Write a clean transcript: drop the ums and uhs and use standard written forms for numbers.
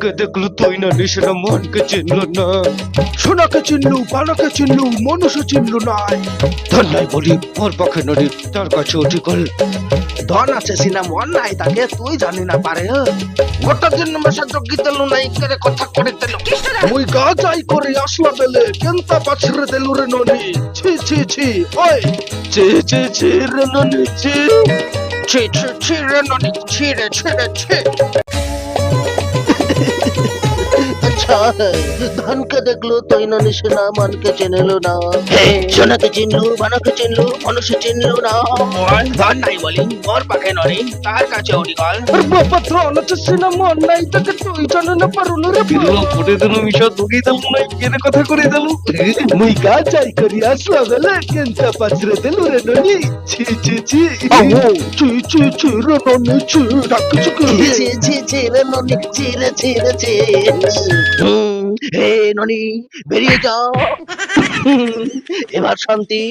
ধনকে দেখলো তুই না নিশানা মনকে চিনলো না। সোনাকে চিনলু, পানাকে চিনলু, মনুষ্য চিনলু নাই। ধন নাই বলি ওর পক্ষে নদী তার কাছে অধিকল। ধন আছে সিনা মন নাই তাকে তুই জানি না পারে। গোটা দিন মেশা জগি দেলু নাই করে কথা করে দেলু। মুই গাজাই করে আসলা বেলে কেনতা পাছরে দেলু রে ননি। ছি ছি ছি ওই চে চে চে রে ননি চে। ছি ছি ছি রে ননি ছি রে ছি রে ছি। আচ্ছা ধনকে দেখলো তুই না নিশানা মনকে চিনলো না। সোনাকে চিনলু, বানাকে চিনলু, মনুষ্য চিনলু না। ধন নাই বলি ওর পাখে ননি তার কাছে অডিকল। বাবা ধন আছে সিনা মন নাই তাকে তুই জানে না পারুল রে। কিলো ফুটে দিল মিশা দুগি দিল নাই কেনে কথা করে দিল। মুই গাজাই করে আসলা বেলে কেনতা পাছরে দেলু রে ননি। ছি ছি ছি ছি ছি ছি রে ননি ছি ডাক চুকে। ছি ছি ছি রে ননি ছি রে ছি রে ছি। হে ননি বেরিয়ে যাও, এবার শান্তি।